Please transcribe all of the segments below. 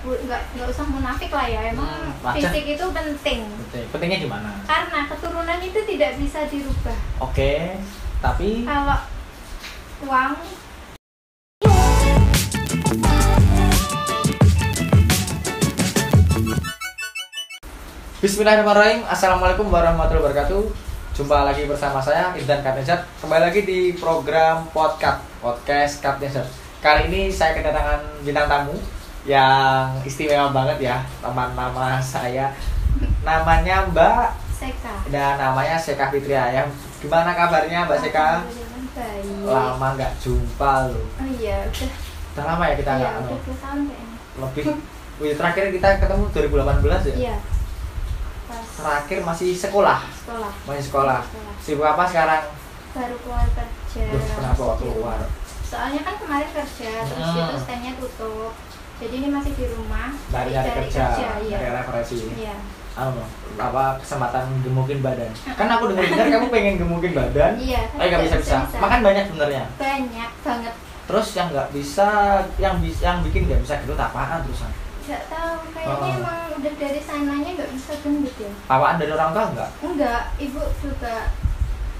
nggak usah munafik lah ya, emang fisik itu penting. Pentingnya gimana? Karena keturunan itu tidak bisa dirubah. Oke, tapi kalau uang Bismillahirrahmanirrahim. Assalamualaikum warahmatullahi wabarakatuh. Jumpa lagi bersama saya Irdan Kaptensat. Kembali lagi di program podcast Kaptensat. Kali ini saya kedatangan bintang tamu yang istimewa banget ya, teman nama saya. Namanya Mbak Seka. Dan namanya Seka Fitria ya. Gimana kabarnya Mbak Seka? Baik. Lama nggak jumpa loh. Oh iya, udah lama ya kita nggak. Iya, udah 2 tahun kayaknya. Lebih. Terakhir kita ketemu 2018 ya. Iya. Terakhir masih sekolah. Masih sekolah. Sibuk apa sekarang? Baru keluar kerja. Kenapa waktu keluar? Soalnya kan kemarin kerja, terus itu stand-nya tutup. Jadi ini masih di rumah. Dari kerja, iya. dari referensi. Iya. Apa kesempatan gemukin badan? Kan aku dengar kamu pengen gemukin badan. Iya. Tapi nggak bisa. Makan banyak sebenarnya. Banyak banget. Terus yang nggak bisa, yang bikin nggak bisa gendut apaan terusan? Nggak tahu, kayaknya emang udah dari sananya nggak bisa gendut ya. Bawaan dari orang tua nggak? Enggak, ibu juga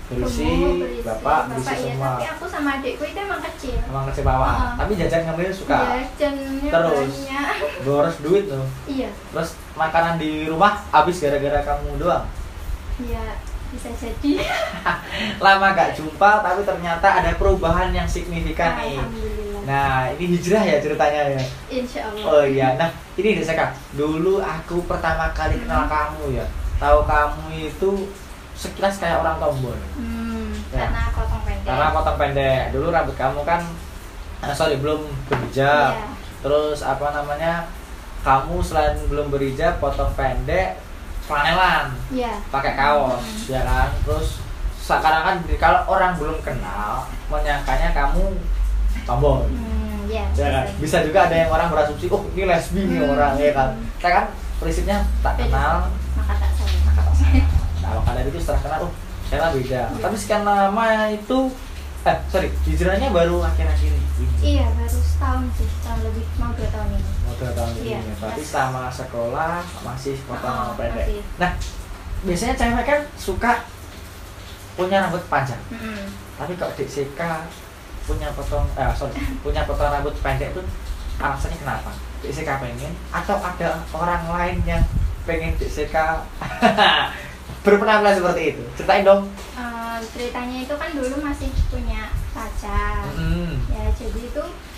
berisi, bapak berisi iya, semua. tapi aku sama adikku itu emang kecil. Emang kecil bawaan. Tapi jajan kamu suka. Jajannya terus banyak. boros duit tuh. Iya. Terus makanan di rumah habis gara-gara kamu doang. Iya, bisa jadi. Lama gak jumpa tapi ternyata ada perubahan yang signifikan nih. Nah, ini hijrah ya ceritanya ya. Insya Allah. Oh iya, nah ini deh Seka. Dulu aku pertama kali kenal kamu ya. Tahu kamu itu sekilas kayak orang tomboy. Ya. Karena potong pendek. Karena potong pendek. Dulu rambut kamu kan belum berhijab. Iya. Terus apa namanya? Kamu selain belum berhijab, potong pendek, flanelan. Iya. Pakai kaos, ya kan? Terus sekarang kan kalau orang belum kenal, menyangkanya kamu tomboy. Iya. Ya kan? Bisa juga ada yang orang berasumsi, oh ini lesbi nih orang, ya kan? Saya kan prinsipnya tak kenal, maka tak sayang. Nah, maka dari itu setelah kenal, oh saya beda. Ya. Tapi sekian lama itu, hijrahnya baru akhir-akhir ini. Iya, baru setahun sih, setahun lebih, mau 2 tahun ini. Mau 2 tahun iya, ini, berarti selama sekolah masih potong pendek. Masih. Nah, biasanya cewek kan suka punya rambut panjang. Tapi kalau Dek Seka punya potong rambut pendek itu alasannya kenapa? Dek Seka pengen atau ada orang lain yang pengen Dek Seka berpenampilan seperti itu? Ceritain dong. Ceritanya itu kan dulu masih punya pacar. Ya, jadi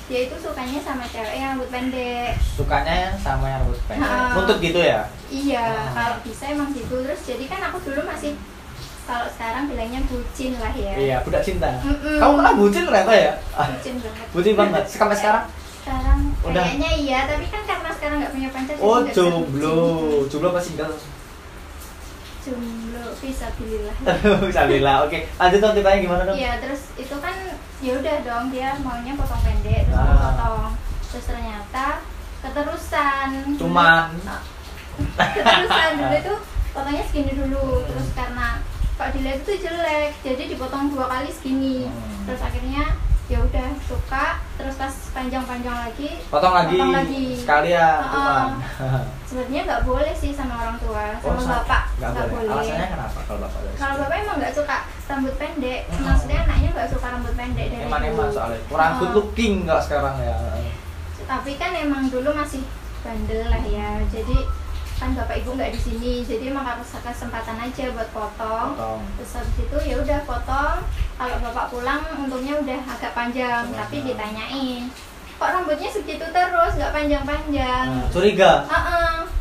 dia itu sukanya sama cewek yang rambut pendek. Sukanya sama yang rambut pendek. Nuntut gitu ya? Iya, kalau bisa emang gitu. Terus jadi kan aku dulu masih, kalau sekarang bilangnya bucin lah ya. Iya, budak cinta. Kamu pernah bucin ternyata ya? Bucin banget. Bucin banget. Sampai sekarang? Sekarang udah. Kayaknya iya, tapi kan karena sekarang nggak punya pacar. Oh, jomblo. Jomblo apa single? Jomblo, fisabilillah. Fisabilillah. Oke. Lanjut dong, ceritanya gimana dong? Iya, terus itu kan ya udah dong, dia maunya potong pendek, terus aku potong. Terus ternyata keterusan. Keterusan dulu itu potongnya segini dulu, terus karena kalau dilihat itu jelek, jadi dipotong 2 kali segini. Terus akhirnya ya udah suka, terus pas panjang-panjang lagi potong lagi sekali ya. Sebenarnya nggak boleh sih sama orang tua, sama bapak nggak boleh. Alasannya kenapa kalau bapak? Kalau bapak emang nggak suka rambut pendek, maksudnya anaknya nggak suka rambut pendek dari emang soalnya kurang good looking kalau sekarang ya. Tapi kan emang dulu masih bandel lah ya, jadi kan bapak ibu nggak di sini, jadi emang harus kesempatan aja buat potong. Terus habis itu ya udah potong. Kalau bapak pulang untungnya udah agak panjang, tapi ditanyain, kok rambutnya segitu terus, nggak panjang-panjang. Curiga?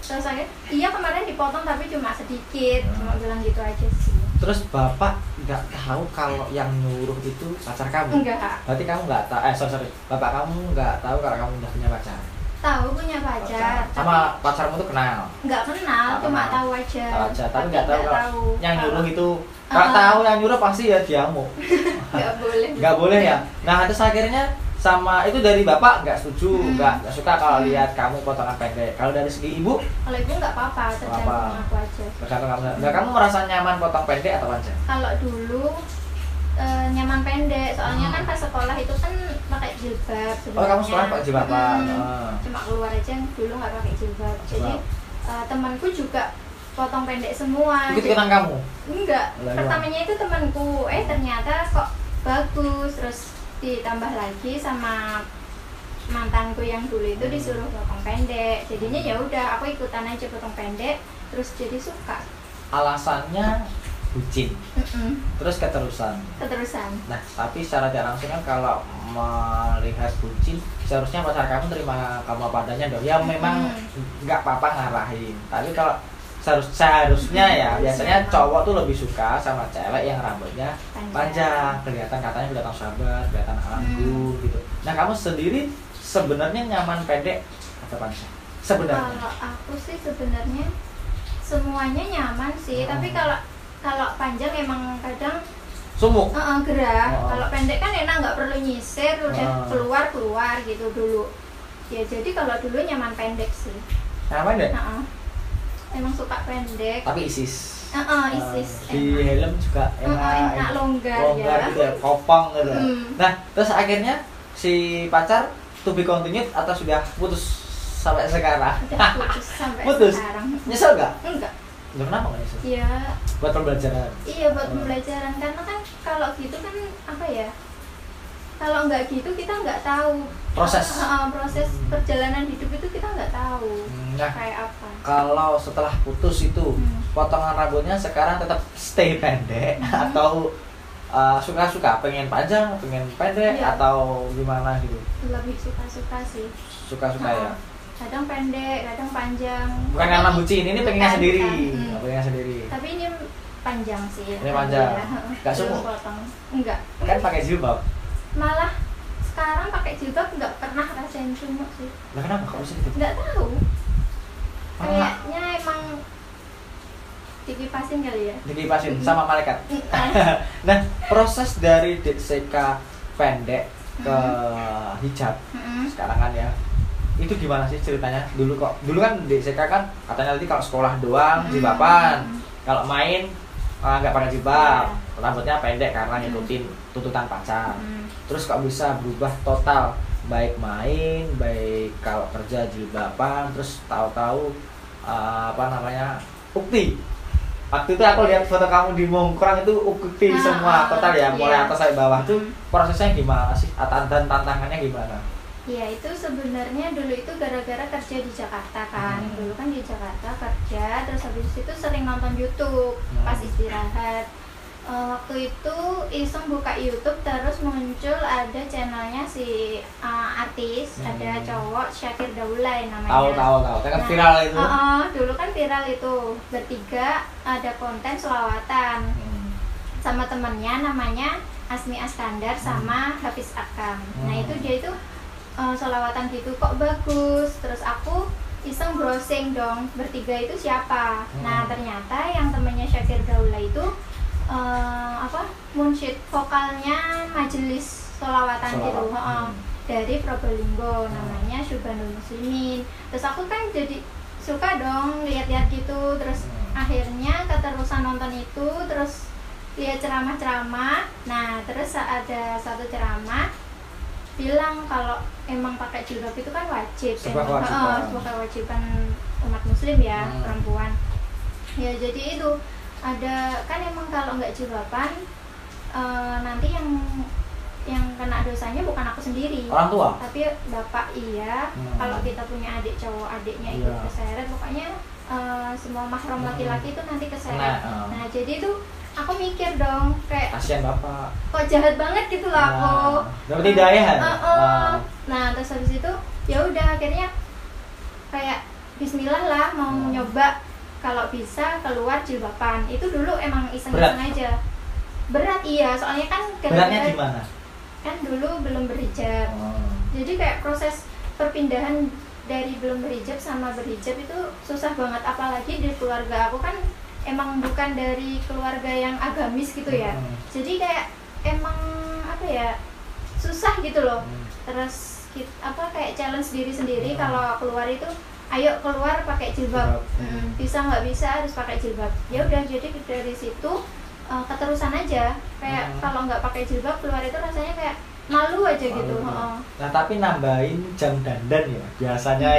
Terus akhirnya, iya kemarin dipotong tapi cuma sedikit, cuma bilang gitu aja sih. Terus bapak nggak tahu kalau yang nyuruh itu pacar kamu? Enggak. Berarti kamu nggak tahu, bapak kamu nggak tahu kalau kamu udah punya pacar? Tahu punya pacar. Sama pacarmu tuh kenal? Nggak kenal, cuma tahu aja. Tapi nggak tahu kalau yang nyuruh itu. Kalau tahu yang nyuruh pasti ya diamu. Nggak boleh. Nggak boleh ya. Nah terus akhirnya sama itu dari bapak nggak setuju, nggak suka kalau lihat kamu potongan pendek. Kalau dari segi ibu? Kalau ibu nggak apa-apa, tergantung aku aja. Tergantung kamu. Nah kamu merasa nyaman potong pendek atau panjang? Kalau dulu nyaman pendek, soalnya kan pas sekolah itu kan pakai jilbab sebenarnya. Oh kamu sekolah pakai jilbab? Cuma keluar aja dulu nggak pakai jilbab. Jadi temanku juga potong pendek semua. Ikut-ikutan kamu? Enggak, pertamanya itu temanku, ternyata kok bagus, terus ditambah lagi sama mantanku yang dulu itu disuruh potong pendek, jadinya ya udah aku ikutan aja potong pendek, terus jadi suka. Alasannya bucin, terus keterusan. Nah tapi secara tidak langsung kan kalau melihat bucin seharusnya pacar kamu terima kamu apa adanya dong, ya memang nggak apa-apa ngarahin, tapi kalau seharusnya ya biasanya cowok tuh lebih suka sama cewek yang rambutnya panjang, kelihatan katanya kelihatan sabar, kelihatan anggun gitu. Nah kamu sendiri sebenarnya nyaman pendek atau panjang sebenarnya? Kalau aku sih sebenarnya semuanya nyaman sih, tapi kalau panjang emang kadang sumuk, gerah. Kalau pendek kan enak, nggak perlu nyisir, udah keluar gitu dulu. Ya jadi kalau dulu nyaman pendek sih. Nyaman pendek? Emang suka pendek. Tapi isis. Isis. Di helm juga enak longgar ya. Gitu ya, kopong gitu. Nah, terus akhirnya si pacar to be continued atau sudah putus sampai sekarang? Udah putus sampai sekarang. Nyesel nggak? Enggak. Kenapa nggak nyesel? Iya. Buat pembelajaran. Iya, buat pembelajaran, karena kan kalau gitu kan apa ya? Kalau nggak gitu kita nggak tahu proses perjalanan hidup itu, kita nggak tahu kayak apa. Kalau setelah putus itu potongan rambutnya sekarang tetap stay pendek atau suka-suka pengen panjang, pengen pendek atau gimana gitu? Lebih suka-suka sih. Suka-suka ya. Kadang pendek, kadang panjang. Bukan karena bucin, ini pengennya sendiri. Pengennya sendiri. Tapi ini panjang sih. Ini panjang. Nggak sumuk? Enggak. Kan pakai jilbab. Malah sekarang pakai jilbab nggak pernah rasain sumuk sih. Nah kenapa kok bisa gitu? Nggak tahu. Kayaknya emang dikipasin kali ya. Dikipasin sama malaikat. Nah proses dari DCK pendek ke hijab sekarang kan ya, itu gimana sih ceritanya? Dulu kan DCK kan katanya nanti kalau sekolah doang jilbaban, kalau main nggak pakai jilbab, rambutnya pendek karena ngikutin tuntutan pacar. Terus kok bisa berubah total, baik main, baik kalau kerja jilbaban, terus tahu-tahu ukti. Waktu itu aku lihat foto kamu di Mongkrang itu ukti semua total ya, mulai atas sampai bawah. Itu prosesnya gimana sih? Dan tantangannya gimana? Ya itu sebenarnya dulu itu gara-gara kerja di Jakarta kan. Dulu kan di Jakarta kerja, terus habis itu sering nonton YouTube pas istirahat. Waktu itu iseng buka YouTube, terus muncul ada channelnya si artis, ada cowok Syakir Daulay namanya. Tahu. Kan viral itu. Dulu kan viral itu, bertiga ada konten selawatan sama temennya namanya Asmi Askandar sama Hafiz Akam. Nah itu dia itu selawatan gitu kok bagus, terus aku iseng browsing dong bertiga itu siapa. Nah ternyata yang temennya Syakir Daulay itu munsyid vokalnya majelis sholawatan gitu, dari Probolinggo, namanya Syubhanul Muslimin. Terus aku kan jadi suka dong lihat-lihat gitu, terus akhirnya keterusan nonton itu, terus lihat ceramah-ceramah. Nah terus ada satu ceramah bilang kalau emang pakai jilbab itu kan wajib, sebuah kewajiban umat muslim ya, perempuan ya. Jadi itu ada kan emang kalau nggak jilbaban nanti yang kena dosanya bukan aku sendiri, orang tua, tapi bapak. Kalau kita punya adik cowok, adiknya ikut keseret, pokoknya semua mahram laki-laki itu nanti keseret. Nah jadi itu aku mikir dong, kayak kasihan bapak, kok jahat banget gitu loh aku. Dapat hidayah. Nah terus habis itu ya udah akhirnya kayak Bismillah lah, mau nyoba kalau bisa keluar jilbaban. Itu dulu emang iseng-iseng aja. Berat iya, soalnya kan beratnya gimana? Kan dulu belum berhijab. Jadi kayak proses perpindahan dari belum berhijab sama berhijab itu susah banget, apalagi di keluarga aku kan emang bukan dari keluarga yang agamis gitu ya. Jadi kayak emang susah gitu loh. Terus kayak challenge diri sendiri kalau keluar itu, ayo keluar pakai jilbab. Bisa nggak bisa harus pakai jilbab. Ya udah, jadi dari situ keterusan aja, kayak kalau nggak pakai jilbab keluar itu rasanya kayak malu aja gitu. Nah tapi nambahin jam dandan ya biasanya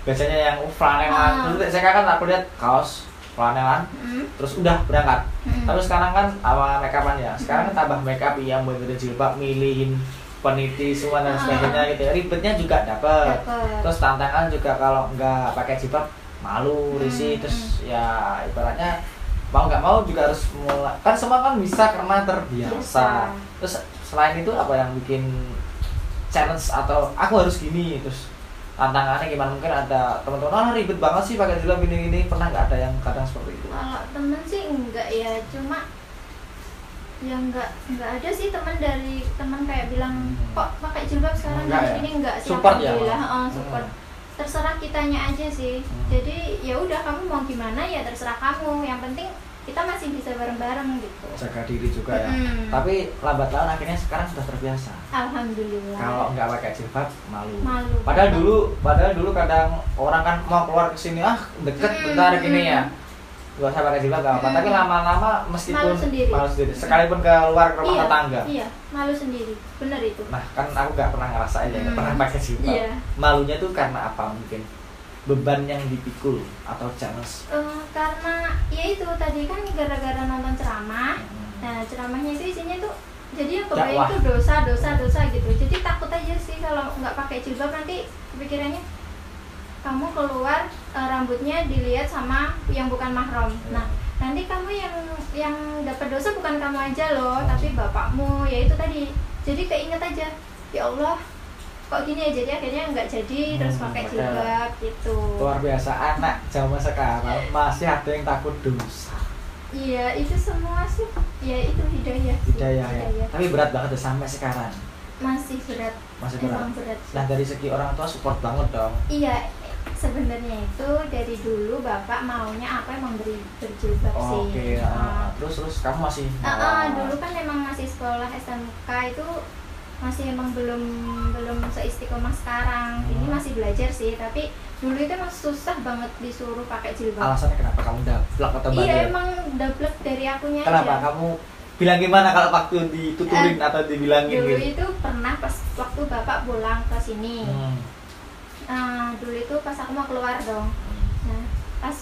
yang flanelan. Terus saya kan aku lihat kaos flanelan, terus udah berangkat. Terus sekarang kan awal make upan ya, sekarang kan tambah make up yang bener jilbab, milihin peniti semua dan sebagainya gitu. Ribetnya juga dapat. Terus tantangan juga kalau nggak pakai jilbab malu, risih, terus ya ibaratnya mau nggak mau juga harus mulai. Kan semua kan bisa karena terbiasa. Terus selain itu apa yang bikin challenge atau aku harus gini, terus tantangannya gimana? Mungkin ada teman-teman ribet banget sih pakai jilbab gini, pernah nggak ada yang kadang seperti itu? Kalau temen sih enggak ya, cuma ya enggak ada sih teman kayak bilang kok pakai jilbab sekarang ini enggak sih, support ya, support. Terserah kitanya aja sih. Jadi ya udah kamu mau gimana ya terserah kamu, yang penting kita masih bisa bareng-bareng gitu. Jaga diri juga ya. Tapi lambat laun akhirnya sekarang sudah terbiasa. Alhamdulillah. Kalau nggak pakai jilbab malu. Padahal dulu kadang orang kan mau keluar ke sini deket bentar gini ya. Gak usah pakai jilbab gak apa-apa, tapi lama-lama meskipun malu sendiri. Sekalipun keluar ke rumah tetangga. Iya, malu sendiri. Bener itu. Nah, kan aku nggak pernah ngerasain ya, nggak pernah pakai jilbab. Malunya tuh karena apa mungkin? Beban yang dipikul atau challenge? Karena ya itu tadi kan gara-gara nonton ceramah. Nah ceramahnya itu isinya tuh jadi yang kebayang itu dosa gitu. Jadi takut aja sih kalau nggak pakai jilbab, nanti pikirannya kamu keluar rambutnya dilihat sama yang bukan mahram. Nah nanti kamu yang dapat dosa bukan kamu aja loh, tapi bapakmu. Ya itu tadi. Jadi keinget aja, ya Allah kok gini ya, jadi akhirnya nggak jadi terus pakai jilbab gitu. Luar biasa, anak zaman sekarang masih ada yang takut dosa. Iya, itu semua sih ya itu hidayah ya. Tapi berat banget tuh sampai sekarang. Masih berat. Emang berat. Nah dari segi orang tua support banget dong. Iya, sebenarnya itu dari dulu bapak maunya apa emang berjilbab sih. Oke. Terus kamu masih dulu kan emang masih sekolah SMK itu masih emang belum seistiqomah sekarang. Ini masih belajar sih, tapi dulu itu emang susah banget disuruh pakai jilbab. Alasannya kenapa kamu dablek atau bandel? Iya, emang dablek dari akunya aja. Kenapa kamu bilang gimana kalau waktu dituturin atau dibilangin dulu gitu? Itu pernah pas waktu bapak pulang ke sini. Dulu itu pas aku mau keluar dong. Nah pas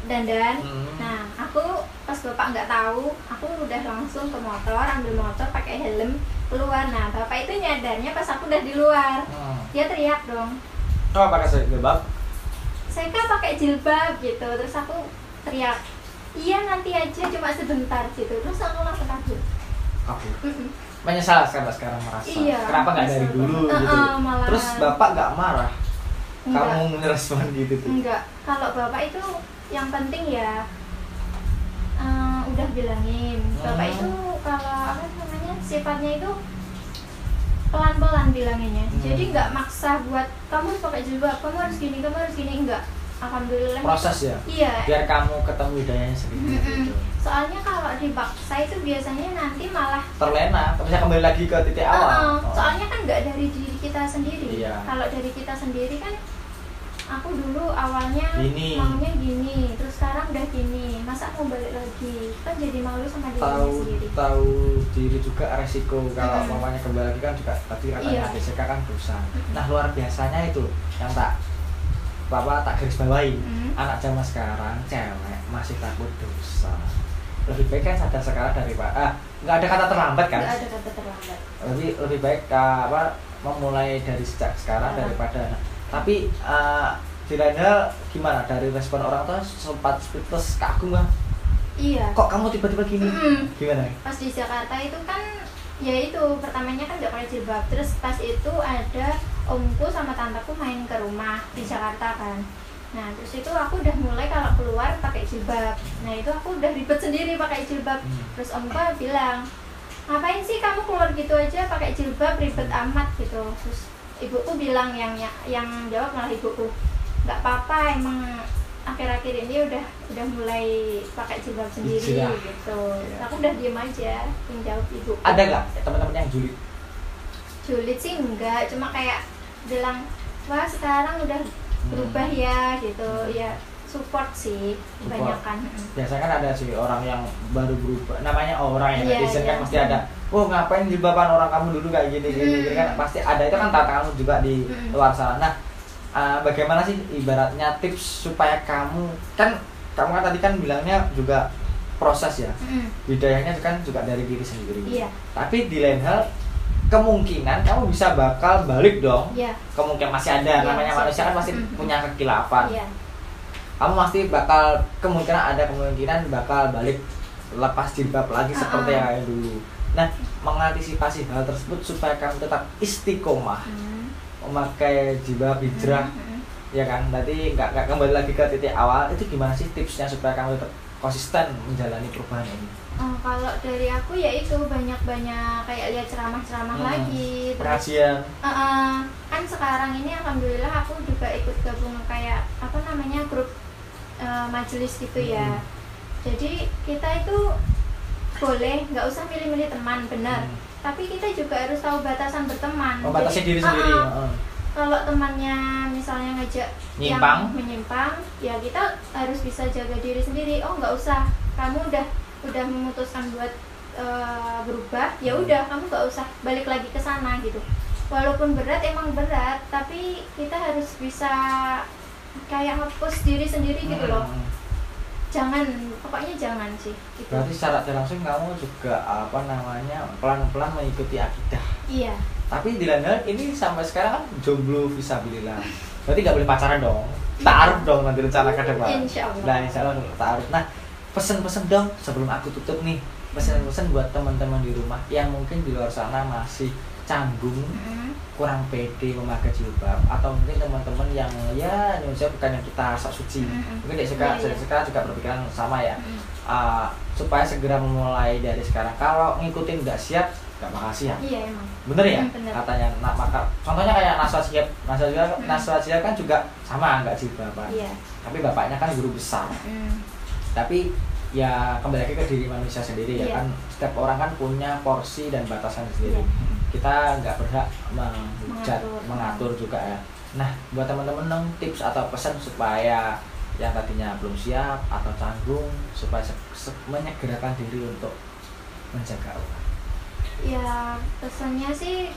dandan. Nah aku pas bapak nggak tahu, aku udah langsung ke motor, ambil motor pakai helm keluar. Nah bapak itu nyadarnya pas aku udah di luar. Dia teriak dong, oh pakai jilbab? saya kan pakai jilbab gitu. Terus aku teriak, iya nanti aja cuma sebentar gitu. Terus aku langsung kabur. Menyesal sekarang merasa. Iya, kenapa nggak dari dulu gitu? Terus bapak nggak marah? Enggak. Kamu merespon gitu tuh? Enggak, kalau bapak itu yang penting ya udah bilangin. Bapak itu kalau sifatnya itu pelan-pelan bilanginnya. Jadi nggak maksa buat kamu harus pakai jilbab, kamu harus gini, enggak. Alhamdulillah. Proses ya? Iya. Biar kamu ketemu hidayahnya sendiri gitu. Soalnya kalau dipaksa itu biasanya nanti malah terlena, bisa kembali lagi ke titik awal. Soalnya kan nggak dari diri kita sendiri. Iya. Kalau dari kita sendiri kan, aku dulu awalnya maunya gini, terus sekarang udah gini, masa mau balik lagi? Kan jadi malu sama diri sendiri. Tahu diri juga resiko kalau mamanya kembali lagi kan juga tadi katanya DCK kan dosa. Nah luar biasanya itu yang tak garis bawahi. Anak zaman sekarang cewek masih takut dosa. Lebih baik kan sadar sekarang daripada nggak ada kata terlambat kan? Nggak ada kata terlambat. Lebih baik memulai dari sejak sekarang daripada. Tapi di lain hal gimana dari respon orang tua? Sempat speechless, kagum kan? Iya. Kok kamu tiba-tiba gini? Gimana? Pas di Jakarta itu kan, ya itu pertamanya kan nggak pakai jilbab. Terus pas itu ada omku sama tanteku main ke rumah di Jakarta kan. Nah terus itu aku udah mulai kalau keluar pakai jilbab. Nah itu aku udah ribet sendiri pakai jilbab. Terus omku bilang, ngapain sih kamu keluar gitu aja pakai jilbab, ribet amat gitu. Terus ibuku bilang, yang jawab malah ibuku, nggak apa-apa, emang akhir-akhir ini udah mulai pakai jilbab sendiri gitu. Aku udah diem aja, yang jawab ibuku. Ada nggak teman-teman yang julid? Julid sih enggak, cuma kayak bilang, wah sekarang udah berubah ya gitu. Ya support sih kebanyakan. Biasanya kan ada sih orang yang baru berubah, namanya orang yang netizen kan pasti ada, oh ngapain jilbaban orang kamu dulu kayak gini gini kan pasti ada, itu kan tantangan juga di luar sana. Nah bagaimana sih ibaratnya tips supaya kamu kan tadi kan bilangnya juga proses ya, hidayahnya kan juga dari diri sendiri. Tapi di lain hal kemungkinan kamu bisa bakal balik dong. Kemungkinan masih ada, namanya manusia kan pasti punya kekilafan. Kamu pasti bakal kemungkinan bakal balik lepas jilbab lagi seperti yang dulu. Nah, mengantisipasi hal tersebut supaya kamu tetap istiqomah memakai jilbab hijrah, ya kan? Tadi nggak kembali lagi ke titik awal, itu gimana sih tipsnya supaya kamu tetap konsisten menjalani perubahan ini? Kalau dari aku ya itu banyak-banyak kayak lihat ceramah-ceramah lagi, pengajian. Kan sekarang ini alhamdulillah aku juga ikut gabung kayak apa namanya grup majelis gitu ya. Jadi kita itu boleh nggak usah milih-milih teman, benar. Tapi kita juga harus tahu batasan berteman. Membatasi diri sendiri. Kalau temannya misalnya ngajak yang menyimpang, ya kita harus bisa jaga diri sendiri. Oh nggak usah, kamu udah memutuskan buat berubah, ya udah kamu nggak usah balik lagi ke sana gitu. Walaupun berat, emang berat, tapi kita harus bisa kayak nge-push diri sendiri gitu loh. Pokoknya jangan sih gitu. Berarti secara langsung kamu juga pelan-pelan mengikuti akidah. Iya. Tapi di lain hal ini sampai sekarang kan jomblo fisabilillah. Berarti nggak boleh pacaran dong. Ta'aruf dong nanti rencana ke depan. Insyaallah. Nah, insyaallah ta'aruf. Nah, pesen-pesen dong sebelum aku tutup nih. Pesen-pesen buat teman-teman di rumah yang mungkin di luar sana masih canggung, kurang pede memakai jilbab, atau mungkin teman-teman yang ya Indonesia bukan yang kita sok suci, mungkin saya juga berpikiran sama ya, supaya segera memulai dari sekarang. Kalau ngikutin nggak siap, nggak bakal siap. Iya emang. Bener ya, katanya. Nah, maka contohnya kayak Naswa Siap kan juga sama nggak jilbaban, tapi bapaknya kan guru besar. Tapi ya kembali lagi ke diri manusia sendiri ya kan, setiap orang kan punya porsi dan batasan sendiri. Kita nggak berhak mengatur juga ya. Nah, buat teman-teman dong tips atau pesan supaya yang tadinya belum siap atau canggung supaya menyegerakan diri untuk menjaga Allah. Ya pesannya sih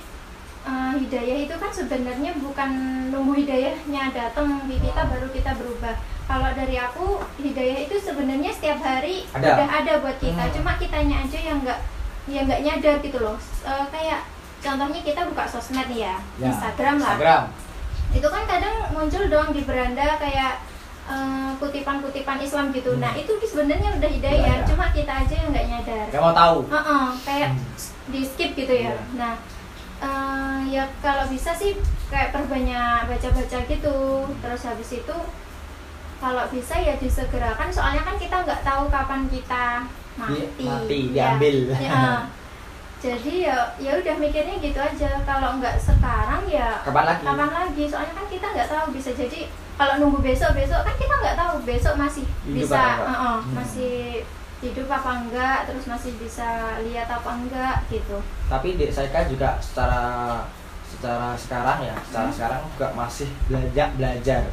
hidayah itu kan sebenarnya bukan nunggu hidayahnya datang di kita baru kita berubah. Kalau dari aku hidayah itu sebenarnya setiap hari udah ada buat kita, cuma kitanya aja yang nggak nyadar gitu loh. Kayak contohnya kita buka sosmed nih ya, Instagram lah. Itu kan kadang muncul dong di beranda kayak kutipan-kutipan Islam gitu. Nah itu sebenarnya udah hidayah, cuma kita aja yang nggak nyadar. Gak mau tahu. Kayak di skip gitu ya. Nah ya kalau bisa sih kayak perbanyak baca-baca gitu. Terus habis itu kalau bisa ya disegerakan, soalnya kan kita nggak tahu kapan kita mati diambil. Jadi ya udah mikirnya gitu aja. Kalau nggak sekarang ya kapan lagi? Soalnya kan kita nggak tahu, bisa jadi kalau nunggu besok kan kita nggak tahu besok masih hidup bisa masih hidup apa enggak, terus masih bisa lihat apa enggak gitu. Tapi saya kan juga secara sekarang juga masih belajar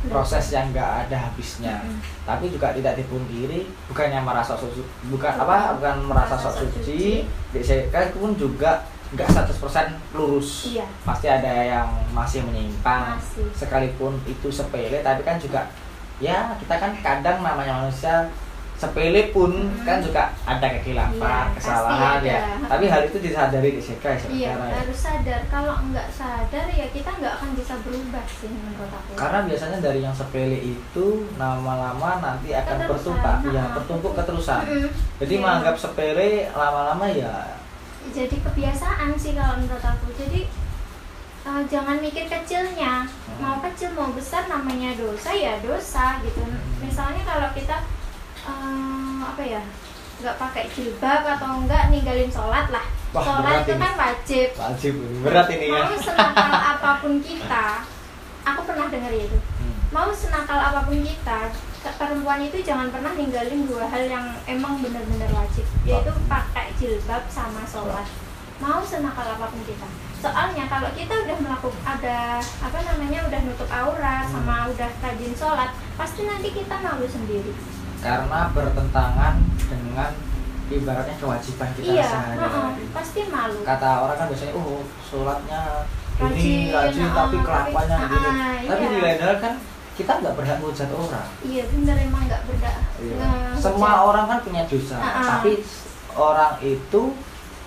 proses yang nggak ada habisnya. Tapi juga tidak dipungkiri, bukannya merasa bukan merasa sok suci, saya pun juga nggak 100% lurus. Pasti ada yang masih menyimpang, sekalipun itu sepele, tapi kan juga ya kita kan kadang namanya manusia sepele pun kan juga ada kekilafan, kesalahan ya. Tapi hal itu disadari di sekarang. Iya, harus sadar. Kalau nggak sadar ya kita nggak akan bisa berubah sih menurut aku. Karena biasanya dari yang sepele itu lama-lama nanti akan bertumpuk keterusan. Jadi menganggap sepele lama-lama ya jadi kebiasaan sih kalau menurut aku. Jadi jangan mikir kecilnya. Mau kecil mau besar namanya dosa ya dosa gitu. Misalnya kalau kita nggak pakai jilbab atau enggak ninggalin sholat lah. Sholat itu kan wajib berat ini ya. Mau senakal apapun kita, aku pernah dengar itu, mau senakal apapun kita, perempuan itu jangan pernah ninggalin dua hal yang emang benar-benar wajib, yaitu pakai jilbab sama sholat. Mau senakal apapun kita, soalnya kalau kita udah udah nutup aurat sama udah rajin sholat, pasti nanti kita malu sendiri. Karena bertentangan dengan ibaratnya kewajiban kita Iya, sehari-hari. pasti malu. Kata orang kan biasanya, sholatnya ini Rajin, rajin tapi kelakuannya gini. Tapi iya. di lain hal kan kita nggak berhak menghujat orang. Iya bener, emang nggak berhak. Iya. Semua orang kan punya dosa, tapi orang itu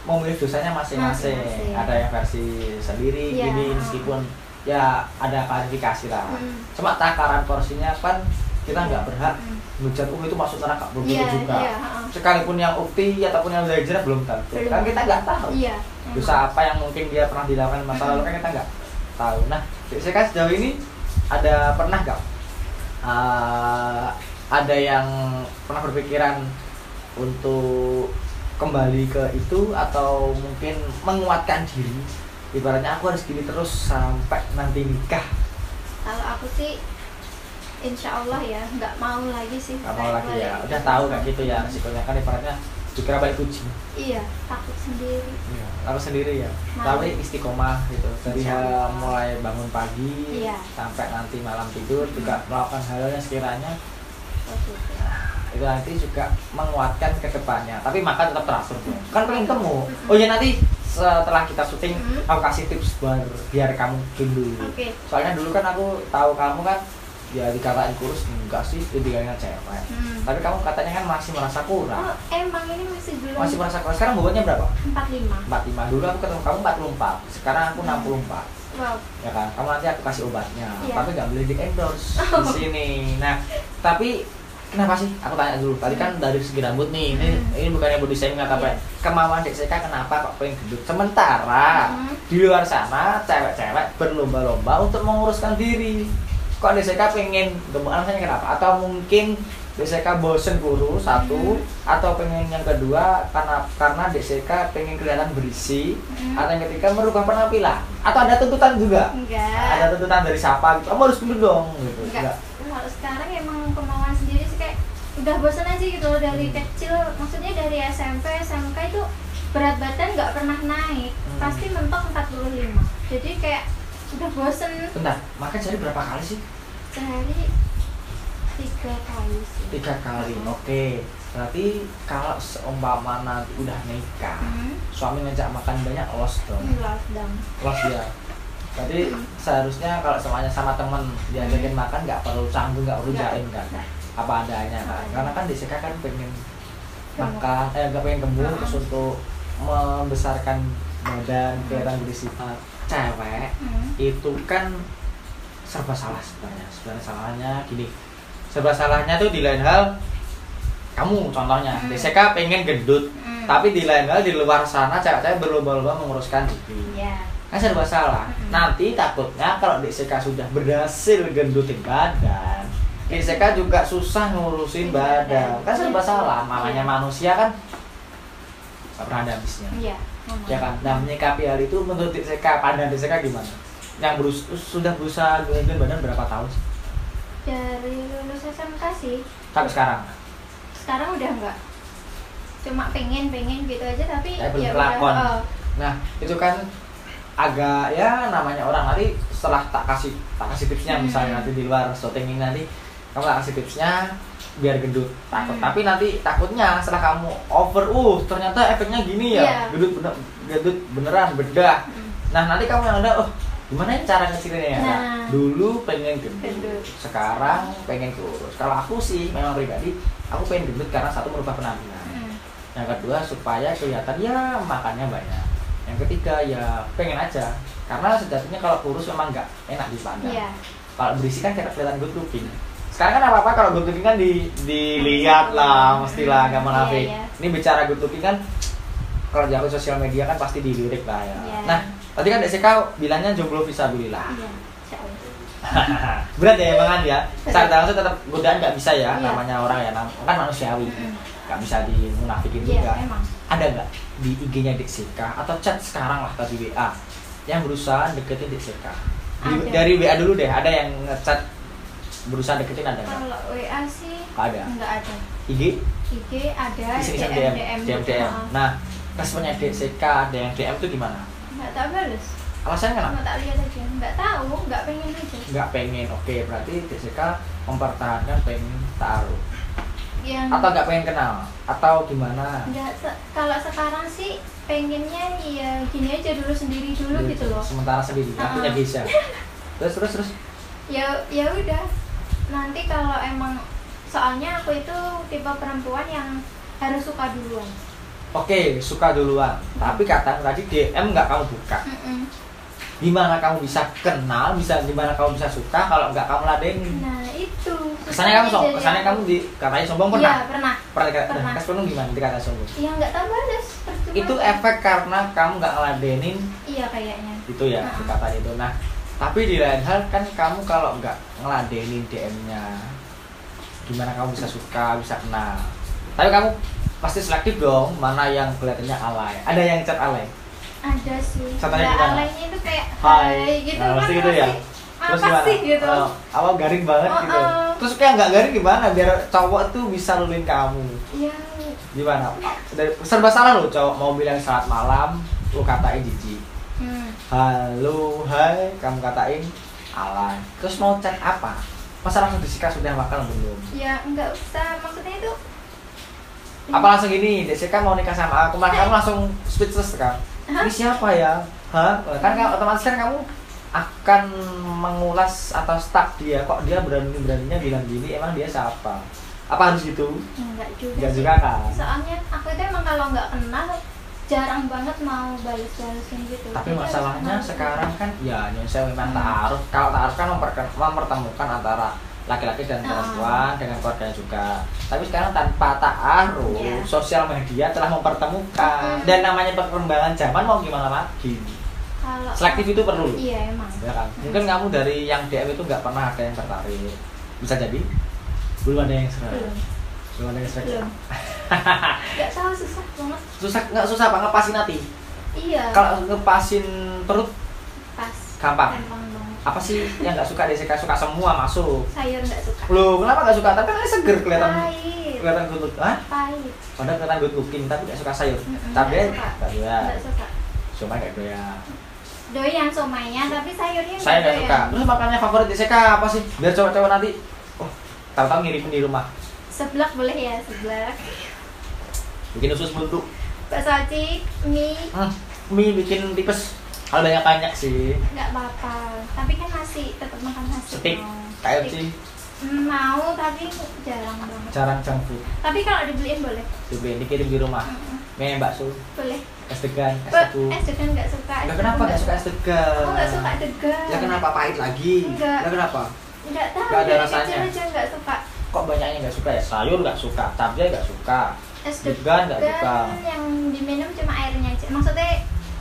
memilih dosanya masing-masing. Ada yang versi sendiri, iya. gini, meskipun ya ada klarifikasi lah. Cuma takaran porsinya kan kita nggak berhak menghujat, itu masuk neraka, belum iya, juga. Iya, Sekalipun yang ukti ataupun yang belajar belum tentu. Kan kita nggak tahu. Iya, dosa apa yang mungkin dia pernah dilakukan masa lalu kan kita nggak tahu. Nah, saya kan sejauh ini pernah nggak ada yang pernah berpikiran untuk kembali ke itu, atau mungkin menguatkan diri, ibaratnya aku harus gini terus sampai nanti nikah? Kalau aku sih insya Allah ya nggak mau lagi sih. Nggak mau lagi ya, udah tahu kayak gitu ya resikonya, kan ibaratnya dikira baik kucing. Iya, takut sendiri. Iya, takut sendiri ya. Tapi istiqomah gitu, dari mulai bangun pagi sampai nanti malam tidur juga melakukan hal yang sekiranya itu nanti juga menguatkan ke depannya. Tapi makan tetap teratur dong. Kan pengen kamu. Oh ya, nanti setelah kita syuting aku kasih tips biar kamu dulu. Soalnya dulu kan aku tahu kamu kan ya dikatain kurus, enggak sih, dibilangnya cewek. Tapi kamu katanya kan masih merasa kurang. Oh, emang ini masih belum. Masih merasa kurang. Sekarang bobotnya berapa? 45. 45. Dulu aku ketemu kamu 44. Sekarang aku 64. Wow. Ya kan? Kamu nanti aku kasih obatnya. Iya. Tapi nggak boleh di endorse di sini. Nah, tapi kenapa sih? Aku tanya dulu. Tadi kan dari segi rambut nih. Ini bukannya body shaming atau apa. Kemauan Dek Seka kenapa kok pengen gendut? Sementara di luar sana cewek-cewek berlomba-lomba untuk menguruskan diri. Kok Dek Seka pengen gemuk? Alasannya kenapa? Atau mungkin Dek Seka bosen kurus satu, atau pengen yang kedua karena Dek Seka pengen kelihatan berisi, atau yang ketiga merubah penampilan, atau ada tuntutan juga? Enggak. Ada tuntutan dari siapa gitu? Kamu harus gendut dong gitu. Enggak. Kalau sekarang emang kemauan sendiri sih, kayak udah bosan aja gitu loh dari kecil. Maksudnya dari SMP, SMK itu berat badan nggak pernah naik, pasti mentok 45. Jadi kayak udah bosen. Bentar, makan sehari berapa kali sih? Sehari 3 kali sih. 3 kali, oke. Berarti kalau seumpama nanti udah nikah, suami ngajak makan banyak, los dong. Los ya. Berarti seharusnya kalau semuanya sama temen diajakin makan, nggak perlu canggung, nggak perlu jaim kan, apa adanya kan. Karena kan Dek Seka kan pengen makan, nggak pengen gemuk, terus untuk membesarkan badan, kelihatan bersifat cewek, itu kan serba salah sebenarnya. Sebenarnya salahnya gini, serba salahnya tuh di lain hal. Kamu contohnya, Dek Seka pengen gendut, tapi di lain hal di luar sana cewek-cewek berlomba-lomba menguruskan diri. Kan serba salah. Nanti takutnya kalau Dek Seka sudah berhasil gendutin badan, Dek Seka juga susah ngurusin badan. Kan serba salah. Namanya manusia kan gak pernah ada habisnya. Ya kan. Nah, menyikapi hal itu menurut Dek Seka, pandangan Dek Seka gimana? Yang sudah berusaha gendutin badan berapa tahun sih? Dari lulus SMK sih. Sampai sekarang? Sekarang udah enggak. Cuma pengen gitu aja, tapi ya udah. Nah, itu kan agak ya namanya orang. Nanti setelah tak kasih tipsnya, misalnya nanti di luar syuting ini nanti kamu tak kasih tipsnya biar gendut. Tapi nanti takutnya setelah kamu over, ternyata efeknya gini ya, gendut beneran bedah. Nah, nanti kamu yang ada, gimana cara ngecilinnya ya? Dulu pengen gendut, sekarang pengen kurus. Kalau aku sih memang pribadi, aku pengen gendut karena satu merubah penampilan, yang kedua supaya kelihatan ya makannya banyak, yang ketiga ya pengen aja, karena sejatinya kalau kurus memang nggak enak dipandang. Kalau berisi kan kelihatan good looking. Sekarang kan apa-apa kalau good looking kan dilihat lah, mestilah nggak munafik. Ini bicara good looking kan, kalau jago sosial media kan pasti dilirik lah ya. Nah, tadi kan Dek Seka bilangnya jomblo fisabilillah. Berat ya emang kan ya. Saat langsung tetap godaan nggak bisa ya, namanya orang ya, kan manusiawi. Nggak bisa dimunafikin juga. Ada nggak di IG-nya Dek Seka atau chat sekarang lah tadi WA yang berusaha deketin Dek Seka? Dari WA dulu deh, ada yang ngechat berusaha deketin, ada nggak? Kalau WA sih nggak ada. IG ada. DM. Nah, responnya Dek Seka ada yang DM tuh gimana? Nggak tak balas. Alasannya kenapa? Cuma tak lihat aja, nggak tahu, nggak pengen aja. Nggak pengen, oke, berarti Jessica mempertahankan pengen taruh. Atau nggak pengen kenal? Atau gimana? Kalau sekarang sih pengennya ya gini aja dulu, sendiri dulu gitu loh. Sementara sendiri, punya bisa. Terus. Ya udah. Nanti kalau emang, soalnya aku itu tipe perempuan yang harus suka duluan. Oke, suka duluan. Tapi kata tadi DM nggak kamu buka. Gimana kamu bisa kenal, gimana kamu bisa suka kalau nggak kamu ladenin? Nah itu. Kesannya kamu dikatain sombong pernah? Iya pernah. Kasih gimana dikatain sombong? Iya nggak tahu balas. Itu efek karena kamu nggak ngeladenin. Iya kayaknya. Itu ya dikatain itu. Nah, tapi di lain hal kan kamu kalau nggak ngeladenin DM-nya, gimana kamu bisa suka, bisa kenal? Tapi kamu pasti selektif dong, mana yang kelihatannya alay. Ada yang chat alay? Ada sih. Contohnya gimana? Alaynya itu kayak hai gitu nah, kan. Pasti gitu ya. Terus apa gimana? sih gitu? Awal garing banget gitu. Terus kayak nggak garing gimana? Biar cowok tuh bisa luluin kamu. Iya. Gimana? Serba salah loh cowok mau bilang selamat malam, lu katain jijik. Halo, hai, kamu katain alay. Terus mau chat apa? Masa langsung disikat sudah makan belum? Ya nggak usah, maksudnya itu. Apa langsung gini, Jessica mau nikah sama aku, kamu langsung speechless kan? Ini siapa ya? Hah? Kan otomatis kan kamu akan mengulas atau stuck dia. Kok dia beraninya bilang gini, emang dia siapa? Apa harus gitu? Enggak juga. Enggak juga kan? Soalnya aku itu emang kalau nggak kenal jarang banget mau balas-balasin gitu. Tapi masalahnya sekarang kan ya saya memang ta'aruf. Kalau ta'aruf kan mempertemukan antara laki-laki dan perempuan dengan keluarganya juga. Tapi sekarang tanpa ta'aruf, sosial media telah mempertemukan. Dan namanya perkembangan zaman mau gimana lagi? Selektif itu perlu. Iya emang. Ya kan? Mungkin kamu dari yang DM itu nggak pernah ada yang tertarik. Bisa jadi belum ada yang serang. Belum ada yang serang. Belum. Nggak tahu, susah banget. Nggak susah apa ngepasin hati? Iya. Kalau ngepasin perut pas. Gampang. Banget. Apa sih yang nggak suka? Jessica suka semua masuk. Sayur nggak suka. Loh, kenapa nggak suka? Tapi kan seger kelihatan. Pahit. Kelihatan good look. Hah? Pahit. Padahal kelihatan good looking tapi nggak suka sayur. Cabai nggak doyan. Nggak suka. Somai nggak doyan. Doyan somainya tapi sayurnya Saya nggak suka. Terus makannya favorit Jessica apa sih? Biar cowok-cowok nanti, oh, tahu-tahu ngirimin di rumah. Seblak boleh ya, seblak. Bikin usus buntu. Bakso aci, mie. Mie bikin tipes. Kalau banyak sih. Nggak apa-apa. Tapi kan nasi, tetap makan nasi. Steak, KFC. Mau tapi jarang banget. Jarang junk food. Tapi kalau dibeliin boleh. Dibeliin dikirim di rumah. Mie bakso. Boleh. Es degan, es tebu. Es degan nggak suka. Kenapa nggak suka es degan? Aku nggak suka degan. Ya kenapa pahit lagi? Enggak. Ya kenapa? Nggak tahu. Nggak ada dari rasanya. kecil aja nggak suka. Kok banyaknya nggak suka ya? Sayur nggak suka, cabai nggak suka, Es degan nggak suka. yang diminum cuma airnya aja. Maksudnya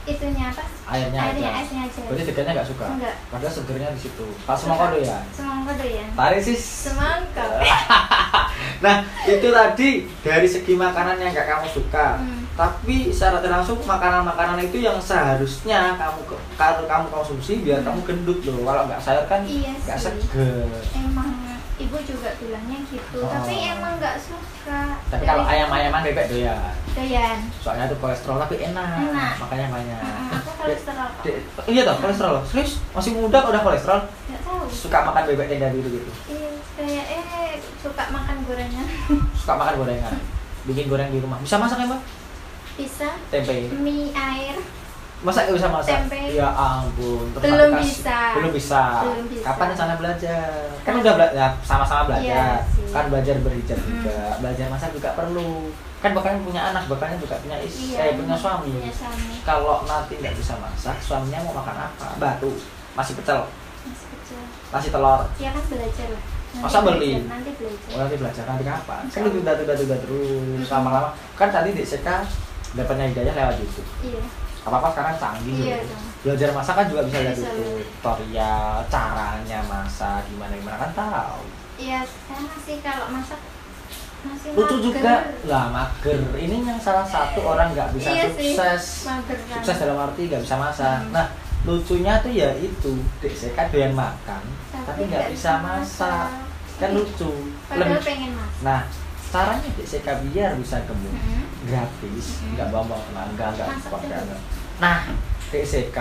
itunya apa? Airnya aja. Esnya aja. Berarti degannya nggak suka? Enggak. Padahal segernya di situ. Pas semangka doyan. Semangka doyan. Tarik sih. Semangka. Nah, itu tadi dari segi makanan yang nggak kamu suka. Tapi secara tidak langsung makanan-makanan itu yang seharusnya kalau kamu konsumsi biar kamu gendut loh. Kalau nggak sayur kan nggak seger. Emang ibu juga bilangnya gitu, tapi emang nggak suka. Tapi kalau ayam-ayaman bebek doyan. Doyan. Soalnya itu kolesterol tapi enak. Makanya banyak. Aku kolesterol kok. Iya toh, kolesterol. Serius? Masih muda kok udah kolesterol? Nggak tahu. Suka makan bebek tenda biru gitu. Iya, kayak suka makan gorengan. Suka makan gorengan. Bikin goreng di rumah. Bisa masak emang? Bisa. Tempe. Mie air. Masa nggak bisa masak? Tempe. Ya ampun. Belum bisa. Belum bisa. Kapan sana belajar? Kan udah sama-sama belajar. Iya, kan belajar berhijab juga. Belajar masak juga perlu. Kan bahkan punya anak, bahkan juga punya punya suami. Kalau nanti nggak bisa masak, suaminya mau makan apa? Batu, masih pecel, masih telur. Ya kan belajar lah. Masa beli? Nanti belajar. Oh, nanti belajar nanti kapan? Kan lu tunda terus lama-lama. Kan tadi Jessica dapatnya hidayah lewat YouTube. Iya. Apa sekarang canggih. Iya, belajar masak kan juga bisa lihat YouTube, tutorial, caranya masak gimana kan tahu. Iya, saya masih kalau masak masih lucu mager. juga lah, mager. Ini yang salah satu orang nggak bisa sukses. Mager kan. Sukses dalam arti nggak bisa masak. Nah, lucunya tuh ya itu, Jessica doyan makan tapi nggak bisa masak. Kan lucu. Padahal pengen masak. Nah, caranya Jessica biar bisa gemuk gratis, nggak bawa nggak. Nah, DSK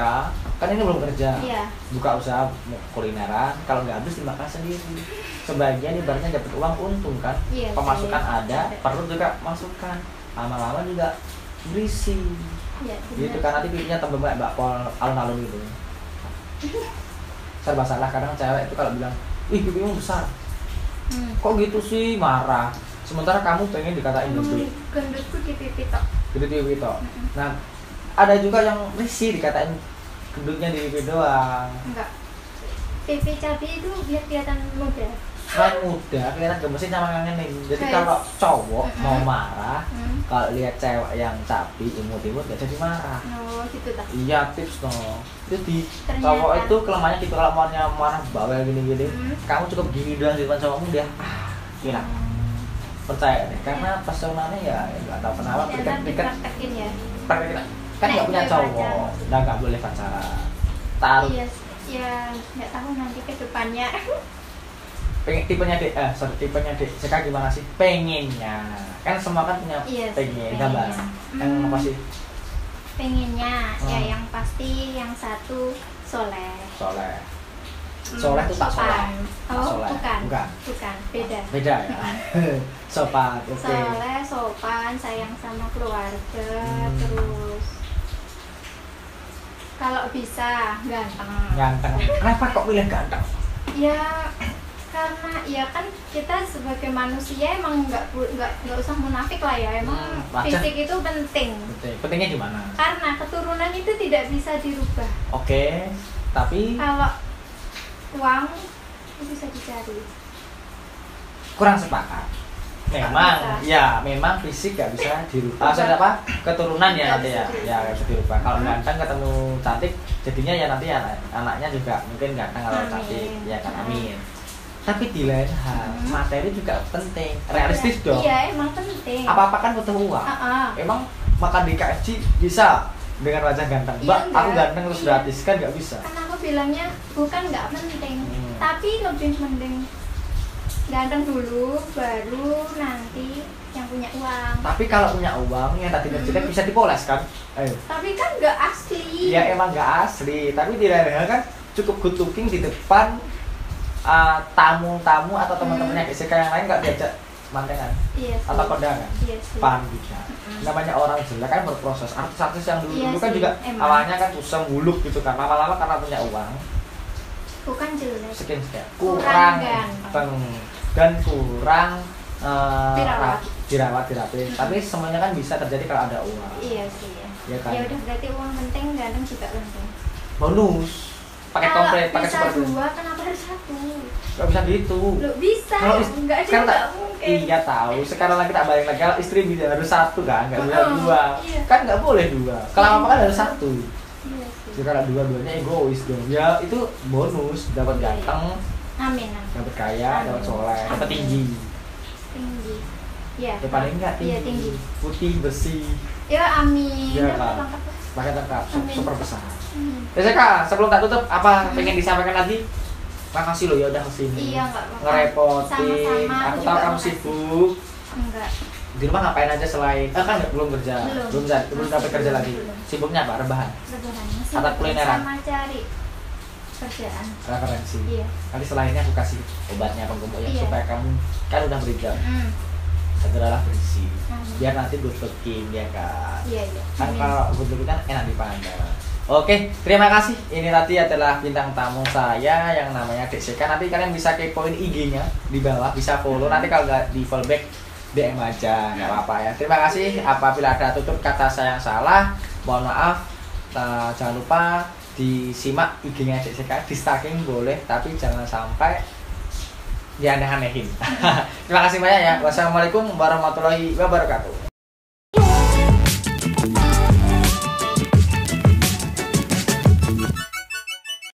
kan ini belum kerja, Iya. buka usaha kulineran, kalau nggak habis dimakan sendiri. Sebagian ibaratnya dapat uang untung kan, Iya, pemasukan iya. ada, perlu juga masukan, lama-lama juga berisi. Iya, Gitu benar. kan nanti pipinya tambah banyak bakpol alun-alun gitu. Serba salah kadang cewek itu kalau bilang, ih pipimu besar, kok gitu sih, marah. Sementara kamu pengen dikatain gendut, Gendutku di pipi tok. gitu gitu. Nah ada juga yang risih dikatain gendutnya di pipi doang. Enggak. Pipi cabi itu biar kelihatan muda. Selain muda, kelihatan gemesin sama ngangenin. Jadi Guys. kalau cowok mau marah, Hmm. kalau lihat cewek yang cabi, imut-imut gak jadi marah. Oh, gitu tak. Iya tips dong. Jadi Ternyata. cowok itu kelemahannya gitu, kalau maunya marah bawel gini-gini, Hmm. kamu cukup gini doang di depan cowokmu dia hilang. Percaya deh, karena pesonanya ya nggak tahu kenapa Ternyata dekat-dekat dipraktekin ya. kan nggak punya Naik cowok, pacaran. dan nggak boleh pacaran. Taruh Iya, ya nggak tahu nanti ke depannya. tipenya dek Seka gimana sih? Pengennya kan semua kan punya Iya sih, pengen pengennya. gambar yang apa sih? Pengennya ya Hmm. yang pasti yang satu soleh. Soleh. Soleh tuh tak soleh. Sopan. Tak Oh, soleh. bukan, beda. Beda ya. Sopan, oke. Soleh, sopan, sayang sama keluarga, terus kalau bisa ganteng. Ganteng. Kenapa kok pilih ganteng? Ya karena ya kan kita sebagai manusia emang nggak usah munafik lah ya, emang wajar. fisik itu penting. Betul. Pentingnya di mana? Karena keturunan itu tidak bisa dirubah. Oke, tapi Kalau uang itu bisa dicari. kurang sepakat. Memang, Nggak bisa. ya memang fisik gak bisa dirubah. Maksudnya apa? Keturunan ya Nggak nanti bisa ya, dirubah. ya gak bisa dirubah. Kalau ganteng ketemu cantik, jadinya ya nanti anaknya juga mungkin ganteng kalau Amin. cantik, ya kan amin. Tapi di lain hal, materi juga penting, realistis dong. Iya, emang penting. Apa-apa kan butuh uang. Emang makan di KFC bisa dengan wajah ganteng? Iya, Mbak, aku enggak. ganteng terus Iya. gratis kan nggak bisa. Kan aku bilangnya bukan nggak penting, Hmm. tapi lebih penting ganteng dulu, baru nanti yang punya uang. Tapi kalau punya uang yang tadi jelek bisa dipoles kan? Ayo. Tapi kan nggak asli. Ya emang nggak asli, tapi di lain hal kan cukup good looking di depan tamu-tamu atau teman-temannya GSK yang lain nggak diajak mantengan Iya sih. atau kondangan. Iya sih. Pan bisa. Namanya orang jelek kan berproses. Artis-artis yang dulu, Iya kan sih, juga emang. awalnya kan usang buluk gitu kan. Lama-lama karena punya uang, Bukan jelek. sekian Kurang ganteng dan kurang Dirawat. dirapi. Tapi semuanya kan bisa terjadi kalau ada uang. Iya sih ya. Ya kan? Ya udah berarti uang penting, ganteng juga penting. Bonus. Paket Kalau komplit, paket bisa super. dua, kenapa harus satu? Gak bisa gitu. Loh bisa, Kalau nggak ada sekarang nggak tak- mungkin. Iya tahu. Sekarang lagi tak balik lagi. Kalau istri bisa harus satu kan, nggak bisa dua. Iya. Kan nggak boleh dua. Kalau apa kan harus satu. Iya sih. Jadi kalau dua-duanya egois dong. Ya itu bonus. Dapat Iya, ganteng, Amin. dapat kaya, Amin. dapat soleh, dapat Amin. tinggi. Tinggi. Ya. Ya paling nggak Iya, tinggi. tinggi. Putih bersih. Ya amin. Ya, Dapat Kak. lengkap lah. Pakai lengkap, Amin. super besar. Hmm. Kak, sebelum tak tutup, apa pengen disampaikan lagi? Makasih loh ya udah kesini. Iya, nggak apa-apa. Ngerepotin. Sama-sama, Aku aku tahu juga kamu makasih. sibuk. Enggak. Di rumah ngapain aja selain kan belum kerja, belum Masih dapat kerja belum, lagi. belum. Sibuknya apa? Rebahan, Lebaran masih Atap kulineran. sama cari kerjaan. referensi. Iya. Nanti selainnya aku kasih obatnya penggemuk yang Iya. supaya kamu kan udah berijab, segeralah berisi. Amin. Biar nanti good looking ya kan. Iya, iya. Kan Amin. kalau good looking kan enak dipandang. Oke, terima kasih. Ini tadi adalah bintang tamu saya yang namanya DCK. Nanti kalian bisa kepoin IG-nya di bawah, bisa follow. Nanti kalau nggak di follow back, DM aja, nggak apa-apa ya. Terima kasih. Apabila ada tutur kata saya yang salah, mohon maaf. Jangan lupa disimak IG-nya DCK, di stalking boleh, tapi jangan sampai dianeh-anehin. Terima kasih banyak ya. Wassalamualaikum warahmatullahi wabarakatuh.